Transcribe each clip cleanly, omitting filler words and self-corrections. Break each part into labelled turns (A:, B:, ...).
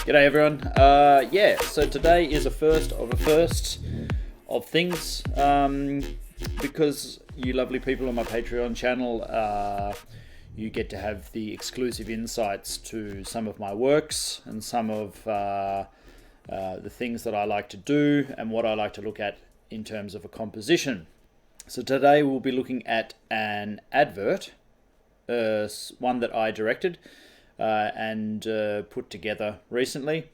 A: G'day everyone. Yeah, so today is a first of things, because you lovely people on my Patreon channel, you get to have the exclusive insights to some of my works and some of the things that I like to do and what I like to look at in terms of a composition. So today we'll be looking at an advert, one that I directed and put together recently.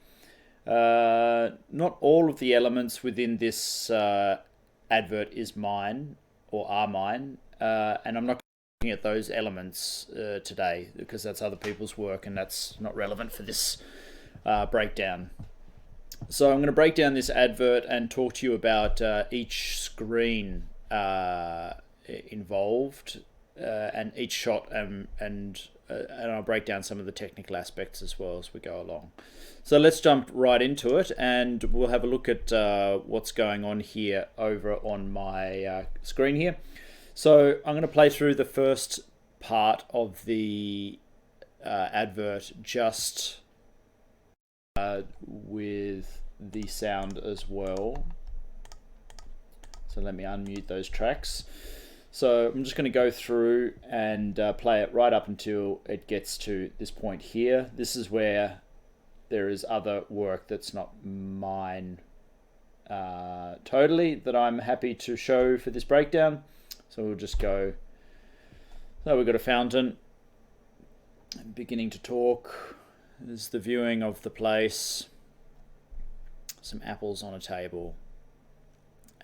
A: Not all of the elements within this advert is mine or are mine, and I'm not looking at those elements today because that's other people's work and that's not relevant for this breakdown. So I'm going to break down this advert and talk to you about each screen involved and each shot, and I'll break down some of the technical aspects as well as we go along. So let's jump right into it and we'll have a look at what's going on here over on my screen here. So I'm going to play through the first part of the advert just with the sound as well. So let me unmute those tracks. So I'm just going to go through and play it right up until it gets to this point here. This is where there is other work that's not mine totally that I'm happy to show for this breakdown. So we'll just go. So we've got a fountain beginning to talk. There's the viewing of the place. Some apples on a table.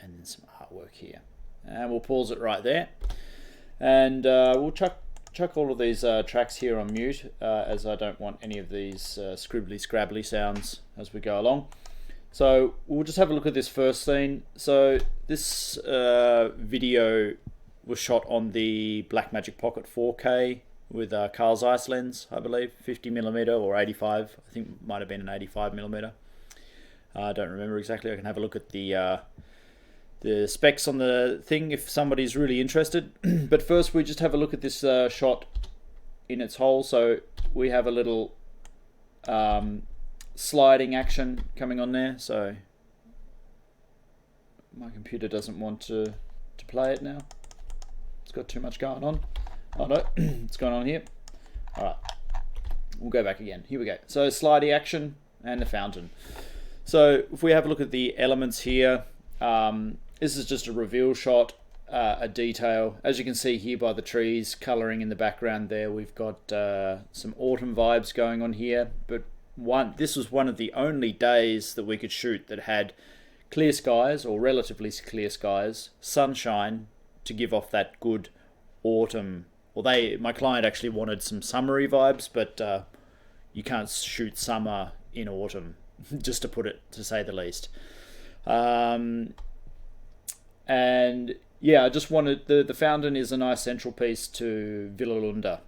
A: And then some artwork here. And we'll pause it right there, and we'll chuck all of these tracks here on mute, as I don't want any of these scribbly scrabbly sounds as we go along. So we'll just have a look at this first scene. So this video was shot on the Blackmagic Pocket 4K with Carl Zeiss lens, I believe, 50mm or 85. I think it might have been an 85mm. I don't remember exactly. I can have a look at the specs on the thing if somebody's really interested. But first we just have a look at this shot in its whole. So we have a little sliding action coming on there. So my computer doesn't want to play it now. It's got too much going on. Oh no, it's going on here. Alright, we'll go back again. Here we go. So sliding action and the fountain. So if we have a look at the elements here, this is just a reveal shot, a detail. As you can see here by the trees colouring in the background there, we've got some autumn vibes going on here. But this was one of the only days that we could shoot that had clear skies, or relatively clear skies, sunshine to give off that good autumn. Well, my client actually wanted some summery vibes, but you can't shoot summer in autumn, just to say the least. And yeah, I just wanted the fountain is a nice central piece to Villa Lunda,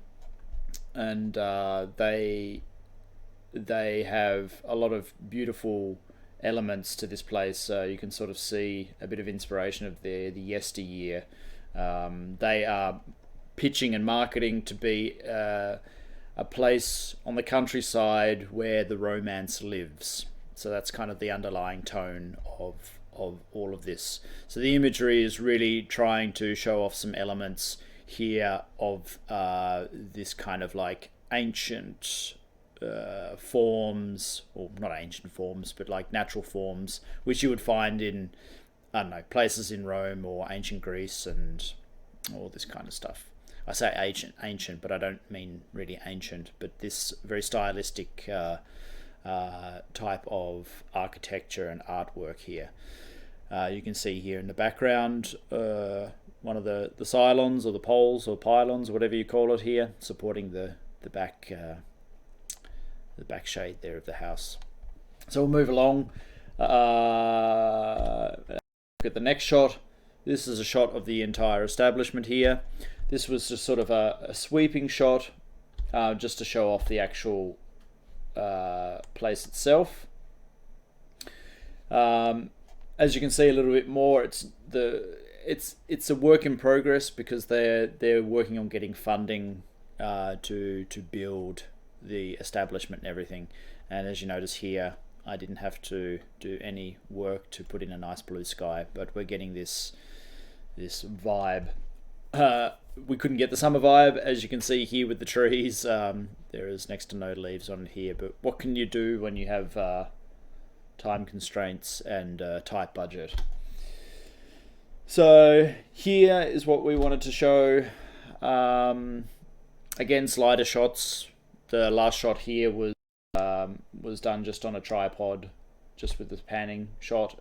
A: and they have a lot of beautiful elements to this place. You can sort of see a bit of inspiration of the yesteryear. They are pitching and marketing to be a place on the countryside where the romance lives. So that's kind of the underlying tone of all of this. So the imagery is really trying to show off some elements here of this kind of like ancient forms, or not ancient forms, but like natural forms, which you would find in, I don't know, places in Rome or ancient Greece and all this kind of stuff. I say ancient, but I don't mean really ancient, but this very stylistic type of architecture and artwork here. You can see here in the background one of the cylons or the poles or pylons, or whatever you call it here, supporting the back shade there of the house. So we'll move along. Look at the next shot. This is a shot of the entire establishment here. This was just sort of a sweeping shot, just to show off the actual place itself. As you can see a little bit more, it's a work in progress because they're working on getting funding to build the establishment and everything. And as you notice here, I didn't have to do any work to put in a nice blue sky, but we're getting this vibe. We couldn't get the summer vibe, as you can see here with the trees. There is next to no leaves on here, but what can you do when you have time constraints and tight budget? So here is what we wanted to show. Again, slider shots. The last shot here was done just on a tripod, just with the panning shot.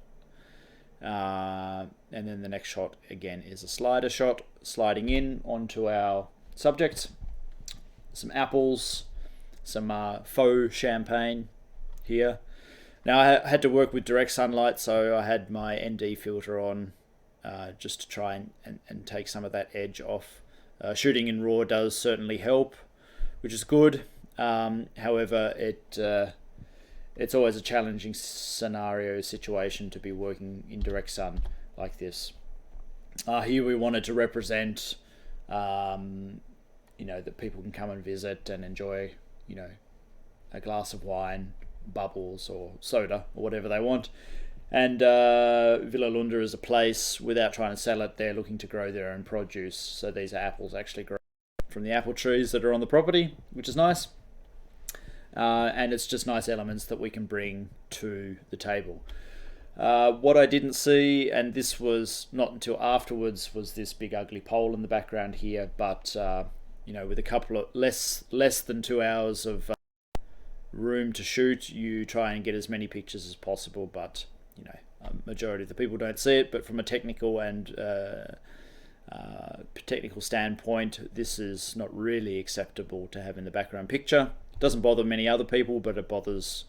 A: And then the next shot again is a slider shot, sliding in onto our subject. Some apples, some faux champagne here. Now I had to work with direct sunlight, so I had my ND filter on just to try and take some of that edge off. Shooting in RAW does certainly help, which is good. However, it's always a challenging situation to be working in direct sun like this. Here we wanted to represent, that people can come and visit and enjoy, a glass of wine, bubbles or soda or whatever they want. And Villa Lunda is a place, without trying to sell it, they're looking to grow their own produce. So these are apples actually grow from the apple trees that are on the property, which is nice. And it's just nice elements that we can bring to the table. What I didn't see, and this was not until afterwards, was this big ugly pole in the background here. But with a couple of less than 2 hours of room to shoot, you try and get as many pictures as possible. But a majority of the people don't see it. But from a technical and technical standpoint, this is not really acceptable to have in the background picture. It doesn't bother many other people, but it bothers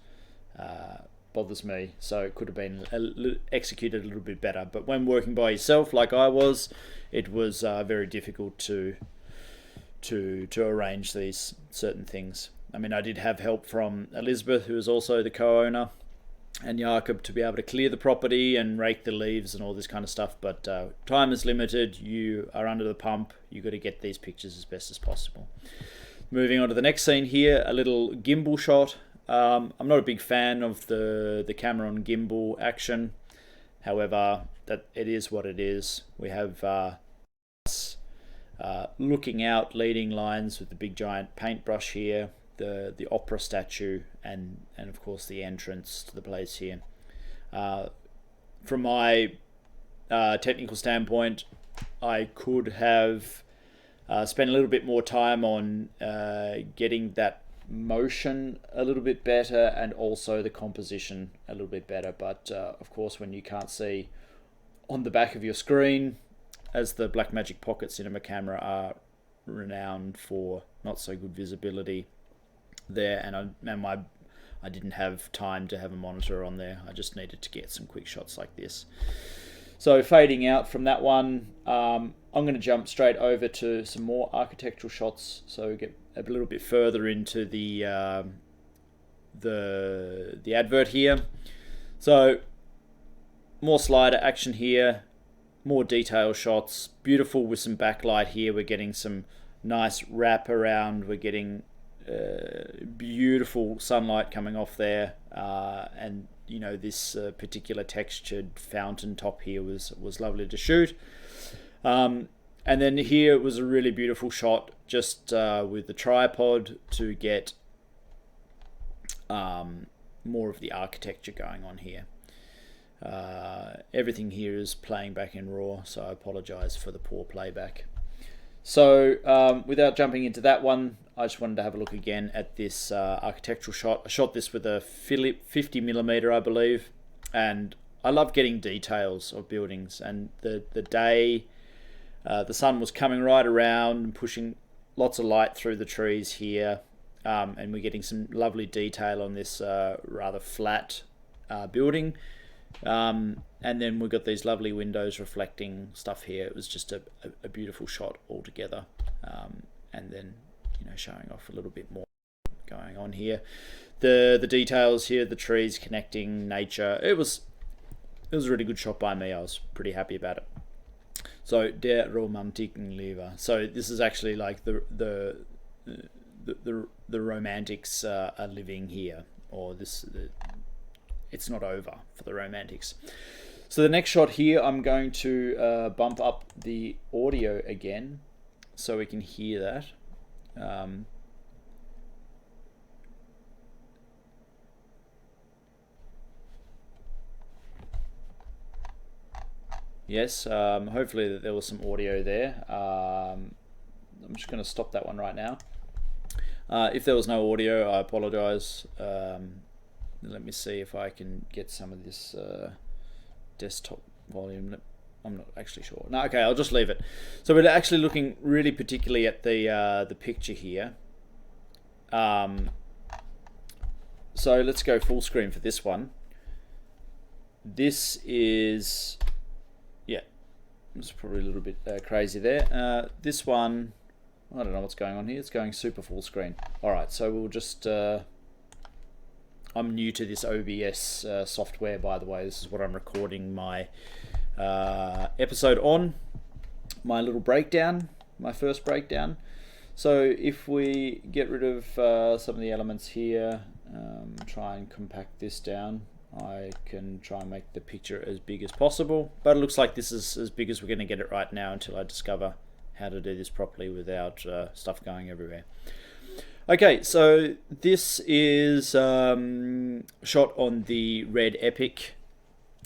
A: me. So it could have been executed a little bit better. But when working by yourself, like I was, it was very difficult to arrange these certain things. I mean, I did have help from Elizabeth, who is also the co-owner, and Jakob, to be able to clear the property and rake the leaves and all this kind of stuff. But time is limited. You are under the pump. You've got to get these pictures as best as possible. Moving on to the next scene here, a little gimbal shot. I'm not a big fan of the camera on gimbal action. However, that it is what it is. We have looking out leading lines with the big giant paintbrush here, the opera statue, and of course the entrance to the place here. From my technical standpoint, I could have spent a little bit more time on getting that motion a little bit better and also the composition a little bit better. But of course, when you can't see on the back of your screen, as the Blackmagic Pocket Cinema camera are renowned for not so good visibility there, and I didn't have time to have a monitor on there. I just needed to get some quick shots like this. So fading out from that one, I'm going to jump straight over to some more architectural shots, so we get a little bit further into the advert here. So more slider action here, more detail shots, beautiful with some backlight here. We're getting some nice wrap around. We're getting beautiful sunlight coming off there, and this particular textured fountain top here was lovely to shoot. And then here was a really beautiful shot just with the tripod to get more of the architecture going on here. Everything here is playing back in RAW, so I apologize for the poor playback. So without jumping into that one, I just wanted to have a look again at this architectural shot. I shot this with a Philip 50mm, I believe, and I love getting details of buildings. And the day, the sun was coming right around and pushing lots of light through the trees here, and we're getting some lovely detail on this rather flat building. And then we've got these lovely windows reflecting stuff here. It was just a beautiful shot altogether. And then showing off a little bit more going on here. The details here, the trees connecting, nature. It was a really good shot by me. I was pretty happy about it. So der romantiken Liebe. So this is actually like the romantics are living here, or it's not over for the romantics. So the next shot here, I'm going to bump up the audio again so we can hear that. Yes, hopefully there was some audio there. I'm just going to stop that one right now. If there was no audio, I apologize. Let me see if I can get some of this desktop volume. I'm not actually sure. No, okay, I'll just leave it. So we're actually looking really particularly at the picture here. So let's go full screen for this one. This is, yeah, it's probably a little bit crazy there. This one, I don't know what's going on here. It's going super full screen. All right, so we'll just. I'm new to this OBS software, by the way. This is what I'm recording my episode on. My little breakdown, my first breakdown. So if we get rid of some of the elements here, try and compact this down, I can try and make the picture as big as possible. But it looks like this is as big as we're going to get it right now until I discover how to do this properly without stuff going everywhere. Okay, so this is shot on the Red Epic.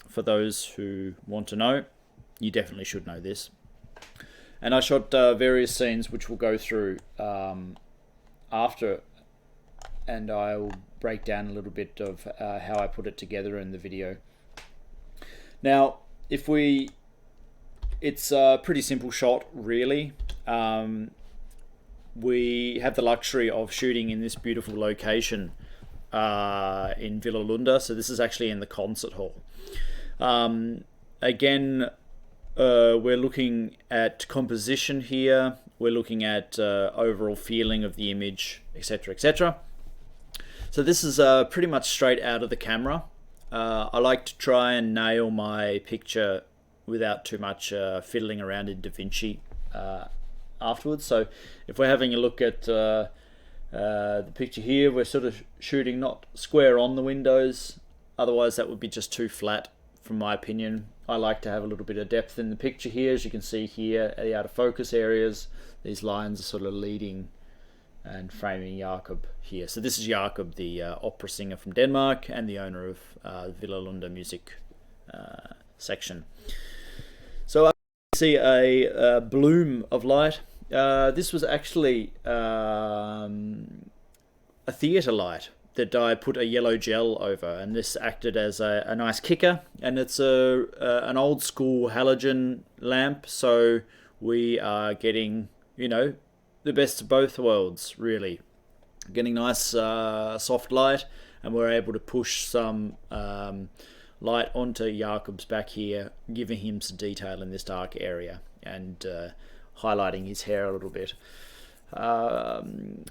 A: For those who want to know, you definitely should know this. And I shot various scenes which we'll go through after, and I'll break down a little bit of how I put it together in the video. Now, it's a pretty simple shot, really. We have the luxury of shooting in this beautiful location in Villa Lunda. So this is actually in the concert hall. Again, we're looking at composition here. We're looking at overall feeling of the image, etc., etc. So this is pretty much straight out of the camera. I like to try and nail my picture without too much fiddling around in DaVinci afterwards. So if we're having a look at the picture here, we're sort of shooting not square on the windows, otherwise that would be just too flat from my opinion. I like to have a little bit of depth in the picture here. As you can see here, the out of focus areas, these lines are sort of leading and framing Jakob here. So this is Jakob, the opera singer from Denmark and the owner of Villa Lunda music section. So I see a bloom of light. This was actually a theatre light that I put a yellow gel over, and this acted as a nice kicker. And it's an old school halogen lamp, so we are getting, you know, the best of both worlds, really. Getting nice soft light, and we're able to push some light onto Jakob's back here, giving him some detail in this dark area and highlighting his hair a little bit. I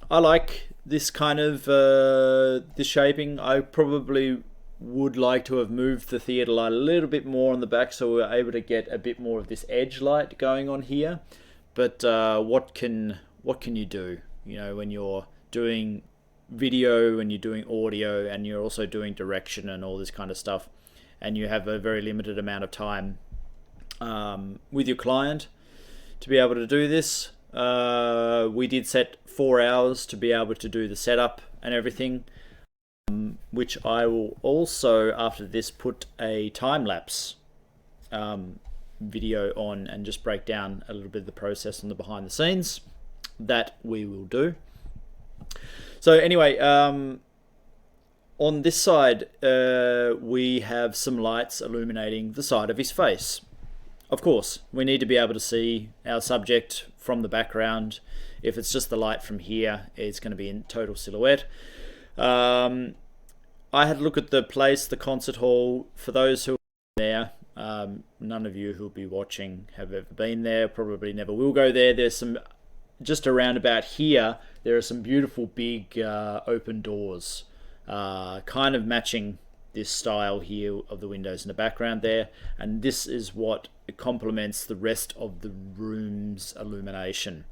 A: like this kind of this shaping. I probably would like to have moved the theatre light a little bit more on the back so we're able to get a bit more of this edge light going on here. But what can you do? You know, when you're doing video, when you're doing audio, and you're also doing direction and all this kind of stuff, and you have a very limited amount of time with your client to be able to do this. We did set 4 hours to be able to do the setup and everything, which I will also, after this, put a time-lapse video on and just break down a little bit of the process on the behind the scenes. That we will do. So anyway, on this side, we have some lights illuminating the side of his face. Of course, we need to be able to see our subject from the background. If it's just the light from here, it's going to be in total silhouette. I had a look at the place, the concert hall. For those who are there, none of you who'll be watching have ever been there, probably never will go there. There's some, just around about here, there are some beautiful big open doors, kind of matching this style here of the windows in the background there, and this is what complements the rest of the room's illumination.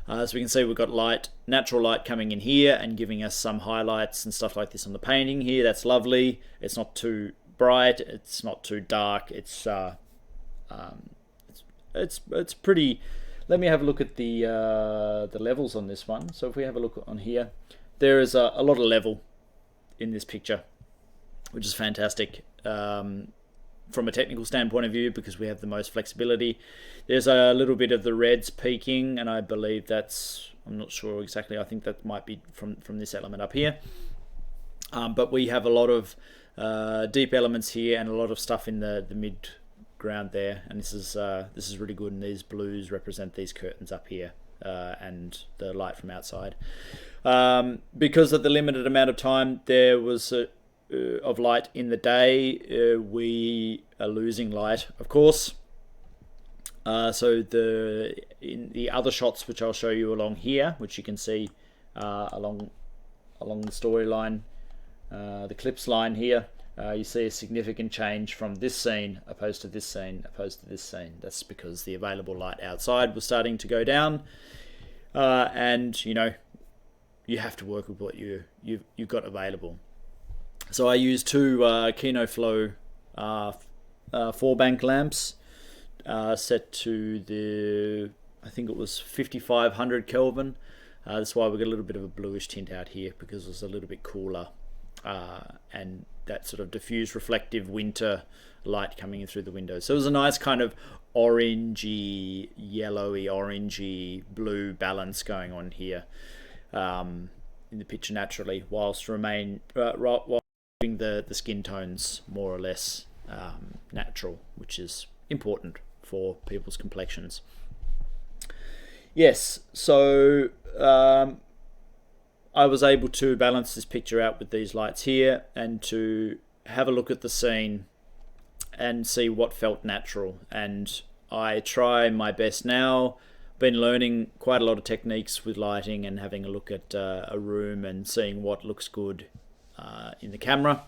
A: So we can see we've got light, natural light coming in here and giving us some highlights and stuff like this on the painting here. That's lovely. It's not too bright, it's not too dark. It's pretty. Let me have a look at the levels on this one. So if we have a look on here, there is a lot of level in this picture, which is fantastic from a technical standpoint of view, because we have the most flexibility. There's a little bit of the reds peaking, and I believe that's, I'm not sure exactly, I think that might be from this element up here. But we have a lot of deep elements here and a lot of stuff in the mid ground there, and this is really good, and these blues represent these curtains up here and the light from outside. Because of the limited amount of time there was of light in the day, we are losing light, of course. So in the other shots, which I'll show you along here, which you can see along the storyline, the clips line here, you see a significant change from this scene opposed to this scene opposed to this scene. That's because the available light outside was starting to go down, and you know, you have to work with what you've got available. So I used two KinoFlow 4-bank lamps set to the, I think it was 5500 Kelvin. That's why we got a little bit of a bluish tint out here, because it's a little bit cooler, and that sort of diffused reflective winter light coming in through the windows. So it was a nice kind of orangey, yellowy, orangey, blue balance going on here in the picture naturally, whilst while keeping the skin tones more or less natural, which is important for people's complexions. Yes, so I was able to balance this picture out with these lights here and to have a look at the scene and see what felt natural. And I try my best now. Been learning quite a lot of techniques with lighting and having a look at a room and seeing what looks good in the camera,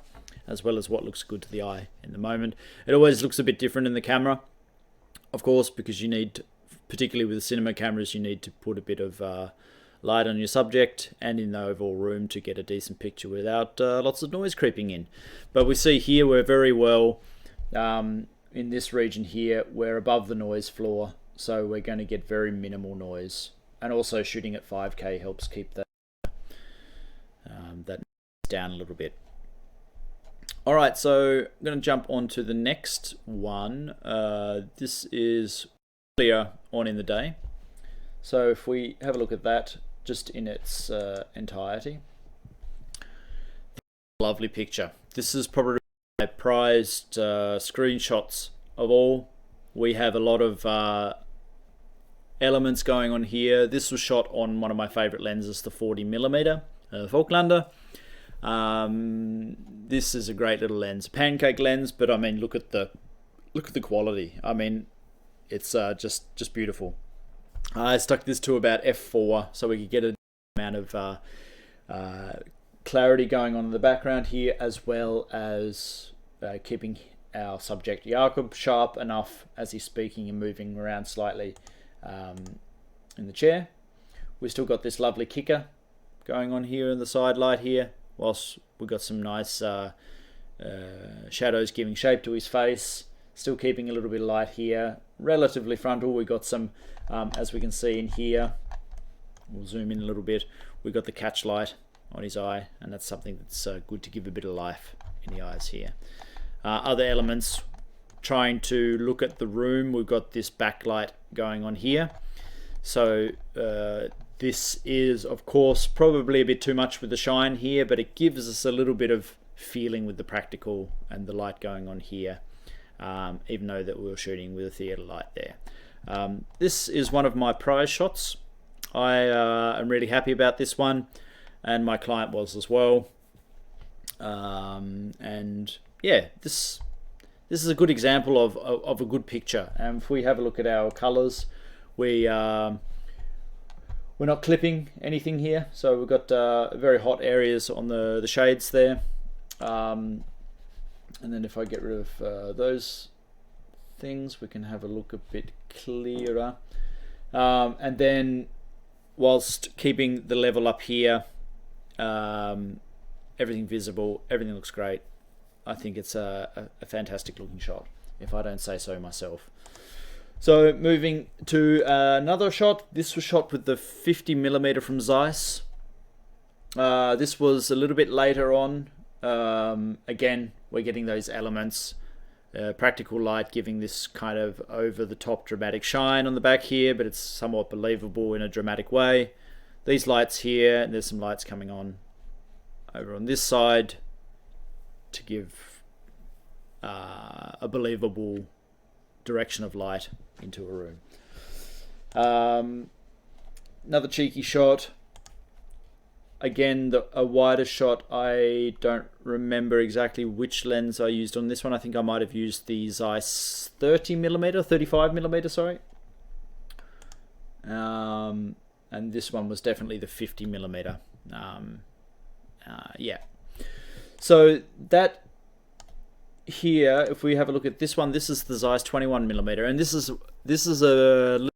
A: as well as what looks good to the eye in the moment. It always looks a bit different in the camera, of course, because you need, particularly with the cinema cameras, you need to put a bit of light on your subject and in the overall room to get a decent picture without lots of noise creeping in. But we see here we're very well in this region here, we're above the noise floor, so we're going to get very minimal noise. And also shooting at 5K helps keep that down a little bit. Alright, so I'm going to jump on to the next one. This is earlier on in the day. So if we have a look at that just in its entirety. Lovely picture. This is probably my prized screenshots of all. We have a lot of elements going on here. This was shot on one of my favorite lenses, the 40mm Falklander. This is a great little lens, pancake lens, but I mean, look at the quality. I mean, it's just beautiful. I stuck this to about f4 so we could get an amount of clarity going on in the background here, as well as keeping our subject Jakob sharp enough as he's speaking and moving around slightly in the chair. We've still got this lovely kicker going on here in the side light here, whilst we've got some nice shadows giving shape to his face. Still keeping a little bit of light here, relatively frontal. We've got some, as we can see in here, we'll zoom in a little bit, we've got the catch light on his eye, and that's something that's good to give a bit of life in the eyes here. Other elements, trying to look at the room, we've got this backlight going on here. So this is, of course, probably a bit too much with the shine here, but it gives us a little bit of feeling with the practical and the light going on here, even though that we were shooting with a theatre light there. This is one of my prize shots. I am really happy about this one, and my client was as well. And yeah, this is a good example of a good picture. And if we have a look at our colors, we're not clipping anything here, so we've got very hot areas on the shades there. And then if I get rid of those things, we can have a look a bit clearer. And then whilst keeping the level up here, everything visible, everything looks great. I think it's a fantastic looking shot, if I don't say so myself. So moving to another shot. This was shot with the 50mm from Zeiss. This was a little bit later on. Again, we're getting those elements. Practical light giving this kind of over-the-top dramatic shine on the back here, but it's somewhat believable in a dramatic way. These lights here, and there's some lights coming on over on this side to give a believable direction of light into a room. Another cheeky shot. Again, a wider shot. I don't remember exactly which lens I used on this one. I think I might have used the Zeiss 35mm, sorry. And this one was definitely the 50mm. Yeah. So that here, if we have a look at this one, this is the Zeiss 21mm, and this is a little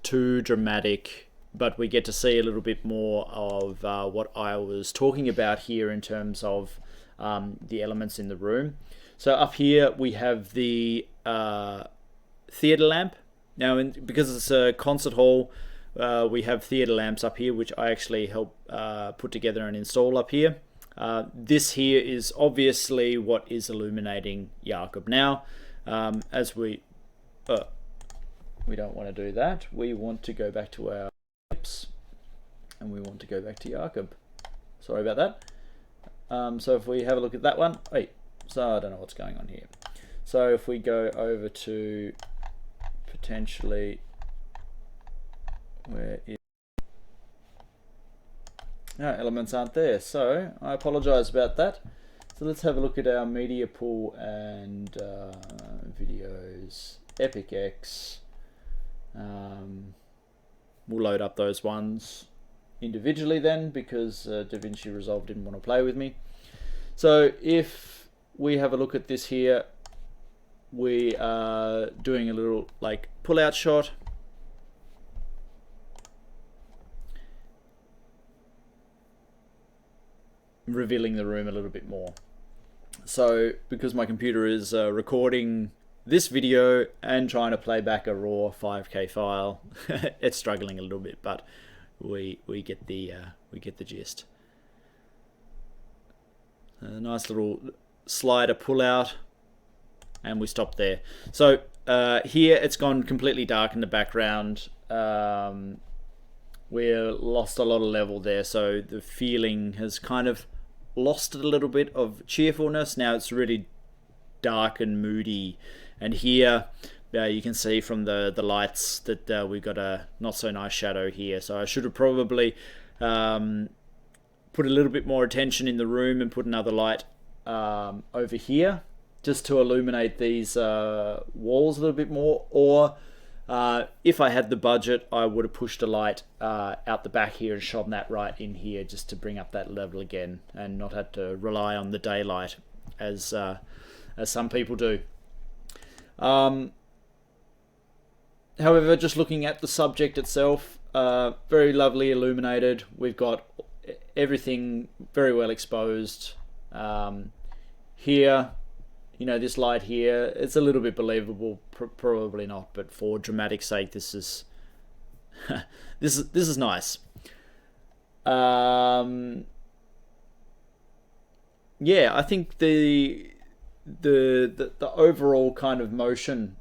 A: too dramatic, but we get to see a little bit more of what I was talking about here in terms of the elements in the room. So up here we have the theatre lamp. Now, because it's a concert hall, we have theatre lamps up here, which I actually help put together and install up here. This here is obviously what is illuminating Jakob. Now, as we don't want to do that. We want to go back to our and we want to go back to Jakob. Sorry about that. So if we have a look at that one, so I don't know what's going on here. So if we go over to potentially, where is, no, elements aren't there, so I apologize about that. So let's have a look at our media pool and videos, Epic X. We'll load up those ones individually then, because DaVinci Resolve didn't want to play with me. So if we have a look at this here, we are doing a little like pull-out shot. Revealing the room a little bit more. So because my computer is recording this video and trying to play back a raw 5K file, it's struggling a little bit, but we get the gist. A nice little slider pull out, and we stop there. So here it's gone completely dark in the background. We're lost a lot of level there, so the feeling has kind of lost a little bit of cheerfulness. Now it's really dark and moody, and here you can see from the lights that we've got a not so nice shadow here. So I should have probably put a little bit more attention in the room and put another light over here just to illuminate these walls a little bit more, or if I had the budget, I would have pushed a light out the back here and shone that right in here just to bring up that level again and not have to rely on the daylight as some people do. However, just looking at the subject itself, very lovely illuminated. We've got everything very well exposed. Here, you know, this light here, it's a little bit believable, probably not, but for dramatic sake, this is this is nice. Yeah, I think the overall kind of motion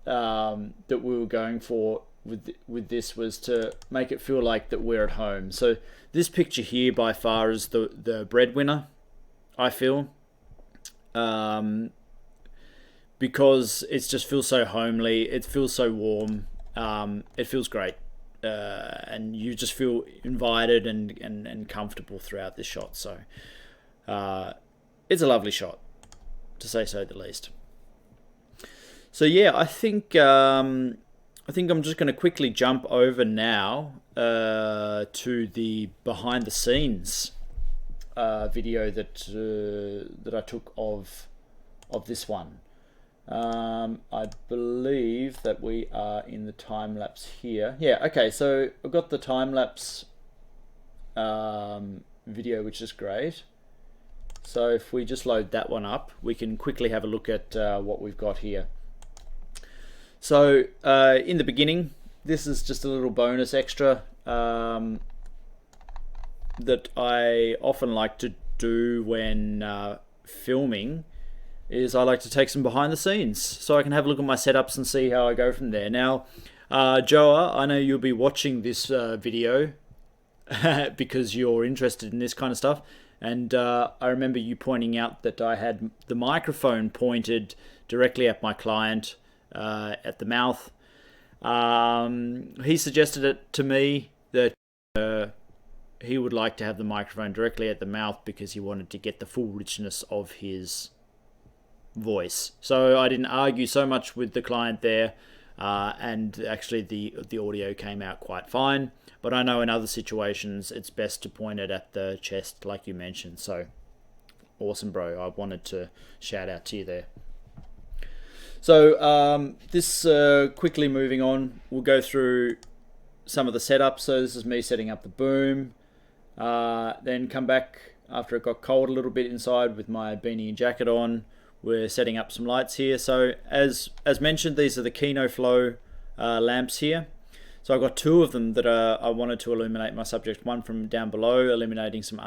A: that we were going for with this was to make it feel like that we're at home. So this picture here by far is the breadwinner, I feel. Because it just feels so homely, it feels so warm, it feels great, and you just feel invited and comfortable throughout this shot. So it's a lovely shot, to say so the least. So yeah, I think I'm just going to quickly jump over now to the behind the scenes video that I took of this one. I believe that we are in the time lapse here. Yeah, okay, so I've got the time lapse video, which is great. So if we just load that one up, we can quickly have a look at what we've got here. So in the beginning, this is just a little bonus extra that I often like to do when filming, is I like to take some behind the scenes so I can have a look at my setups and see how I go from there. Now, Joa, I know you'll be watching this video because you're interested in this kind of stuff. And I remember you pointing out that I had the microphone pointed directly at my client at the mouth. He suggested it to me that he would like to have the microphone directly at the mouth because he wanted to get the full richness of his voice. So I didn't argue so much with the client there, and actually the audio came out quite fine. But I know in other situations it's best to point it at the chest, like you mentioned. So awesome, bro. I wanted to shout out to you there. So this quickly moving on, we'll go through some of the setup. So this is me setting up the boom. Then come back after it got cold a little bit inside with my beanie and jacket on. We're setting up some lights here. So as mentioned, these are the Kino Flow lamps here. So I've got two of them that I wanted to illuminate my subject. One from down below, eliminating some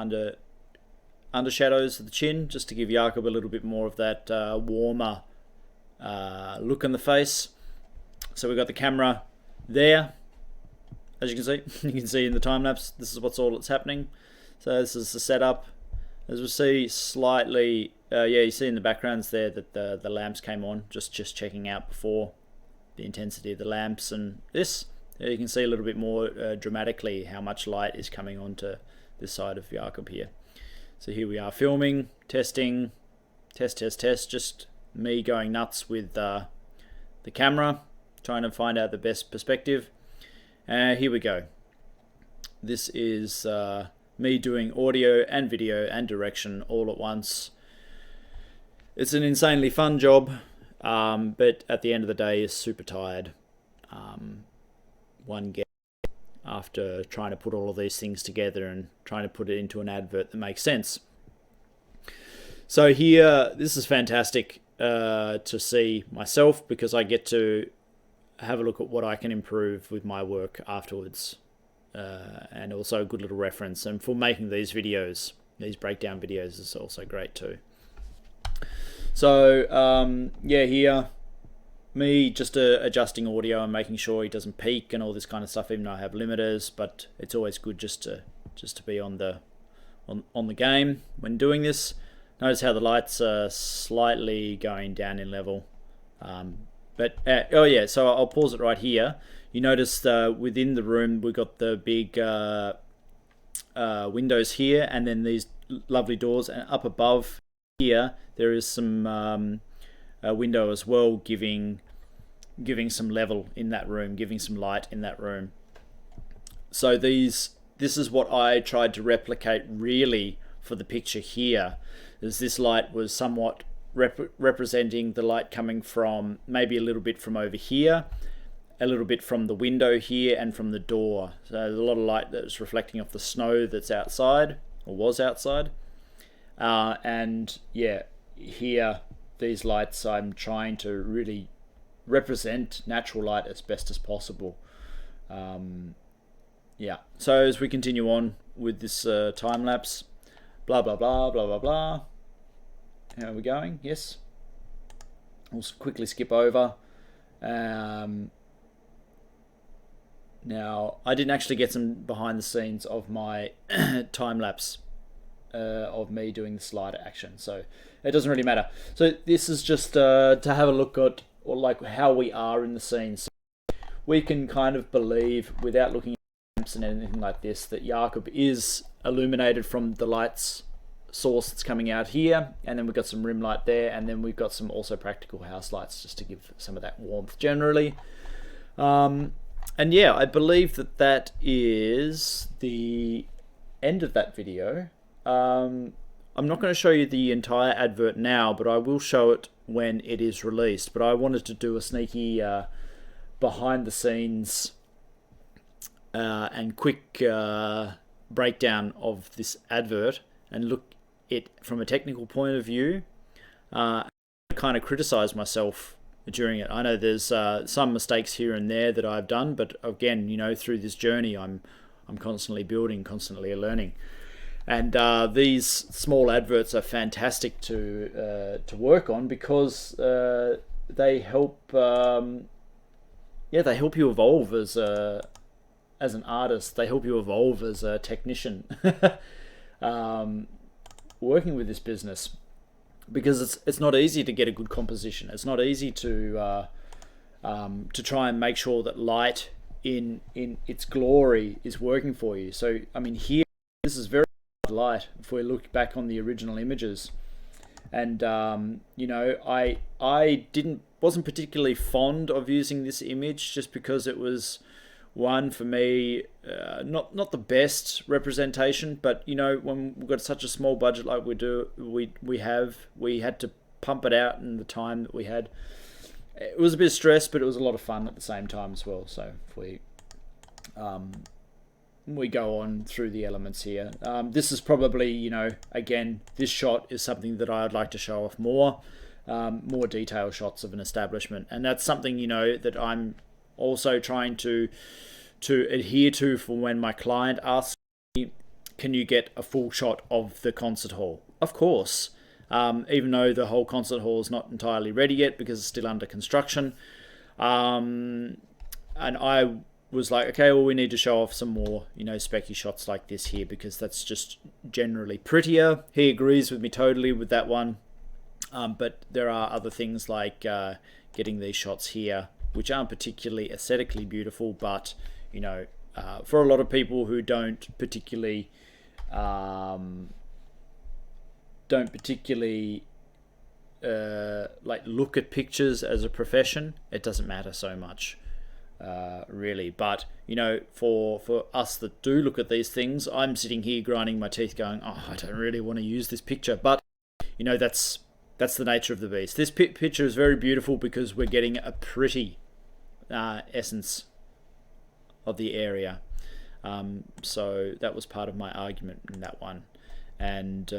A: undershadows of the chin, just to give Jakob a little bit more of that warmer look on the face. So we've got the camera there, as you can see. You can see in the time lapse, this is what's all that's happening. So this is the setup. As we see slightly, yeah, you see in the backgrounds there that the lamps came on, just checking out before the intensity of the lamps. And this, you can see a little bit more dramatically how much light is coming onto this side of Jakob here. So here we are filming, testing, test, just me going nuts with the camera, trying to find out the best perspective. Here we go. This is me doing audio and video and direction all at once. It's an insanely fun job, but at the end of the day is super tired. One gets after trying to put all of these things together and trying to put it into an advert that makes sense. So here, this is fantastic to see myself, because I get to have a look at what I can improve with my work afterwards, and also a good little reference. And for making these videos, these breakdown videos, is also great too. So yeah, here me just adjusting audio and making sure he doesn't peak and all this kind of stuff, even though I have limiters. But it's always good just to be on the game when doing this. Notice how the lights are slightly going down in level. But oh yeah, so I'll pause it right here. You notice within the room we've got the big windows here, and then these lovely doors, and up above here there is some window as well, giving some level in that room, giving some light in that room. So this is what I tried to replicate really for the picture here, is this light was somewhat representing the light coming from maybe a little bit from over here, a little bit from the window here, and from the door. So there's a lot of light that's reflecting off the snow that's outside, or was outside. And yeah, here these lights, I'm trying to really represent natural light as best as possible. Yeah, so as we continue on with this time lapse, blah blah blah blah blah blah. How are we going? Yes. We'll quickly skip over. Now, I didn't actually get some behind the scenes of my time lapse of me doing the slider action, so it doesn't really matter. So this is just to have a look at, or like, how we are in the scene. So we can kind of believe, without looking at lamps and anything like this, that Jakob is illuminated from the lights source that's coming out here, and then we've got some rim light there, and then we've got some also practical house lights just to give some of that warmth generally. And yeah, I believe that is the end of that video. I'm not going to show you the entire advert now, but I will show it when it is released. But I wanted to do a sneaky behind the scenes and quick breakdown of this advert and look it from a technical point of view. I kind of criticize myself during it. I know there's some mistakes here and there that I've done, but again, you know, through this journey, I'm constantly building, constantly learning. And these small adverts are fantastic to work on because they help. They help you evolve as an artist. They help you evolve as a technician. Working with this business, because it's not easy to get a good composition. It's not easy to try and make sure that light in its glory is working for you. So I mean, here this is very light if we look back on the original images, and you know, I wasn't particularly fond of using this image just because it was one for me not the best representation, but you know, when we've got such a small budget like we had to pump it out in the time that we had. It was a bit of stress, but it was a lot of fun at the same time as well. So if we go on through the elements here. This is probably, you know, again, this shot is something that I'd like to show off more detailed shots of an establishment, and that's something, you know, that I'm also trying to adhere to for when my client asks me, can you get a full shot of the concert hall? Of course, even though the whole concert hall is not entirely ready yet because it's still under construction. And I was like, okay, well, we need to show off some more, you know, specky shots like this here because that's just generally prettier. He agrees with me totally with that one. But there are other things like getting these shots here, which aren't particularly aesthetically beautiful, but, you know, for a lot of people who don't particularly like look at pictures as a profession, it doesn't matter so much. Really, but you know, for us that do look at these things, I'm sitting here grinding my teeth going, oh, I don't really want to use this picture, but you know, that's the nature of the beast. This picture is very beautiful because we're getting a pretty essence of the area, so that was part of my argument in that one. And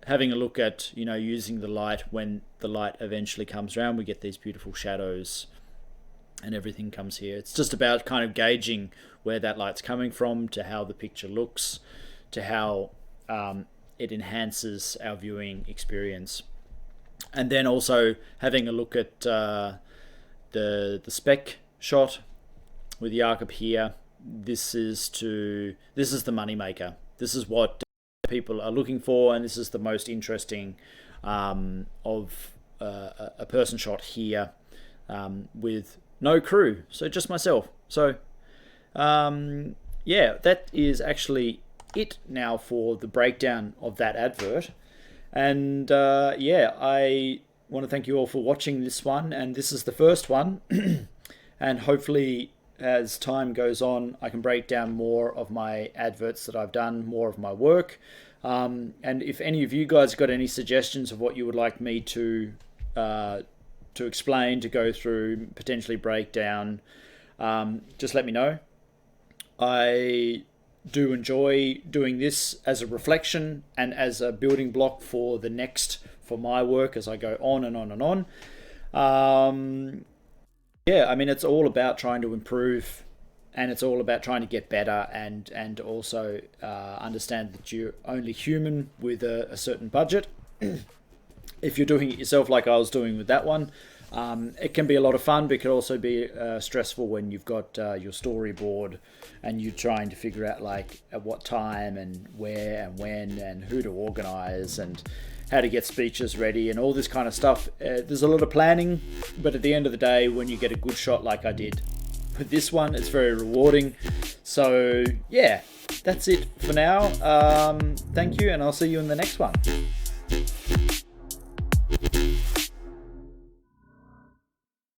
A: having a look at, you know, using the light, when the light eventually comes around, we get these beautiful shadows and everything comes here. It's just about kind of gauging where that light's coming from, to how the picture looks, to how it enhances our viewing experience. And then also having a look at the spec shot with the arc up here. This is the money maker. This is what people are looking for, and this is the most interesting of a person shot here with no crew, so just myself. So yeah, that is actually it now for the breakdown of that advert. And yeah, I want to thank you all for watching this one, and this is the first one. And hopefully as time goes on, I can break down more of my adverts that I've done, more of my work. And if any of you guys got any suggestions of what you would like me to explain, to go through, potentially break down, just let me know. I do enjoy doing this as a reflection and as a building block for my work as I go on and on and on. Yeah, I mean, it's all about trying to improve, and it's all about trying to get better, and also understand that you're only human with a certain budget. If you're doing it yourself like I was doing with that one, it can be a lot of fun, but it can also be stressful when you've got your storyboard and you're trying to figure out like at what time and where and when and who to organize and how to get speeches ready and all this kind of stuff. There's a lot of planning, but at the end of the day, when you get a good shot like I did with this one, it's very rewarding. So yeah, that's it for now. Thank you, and I'll see you in the next one.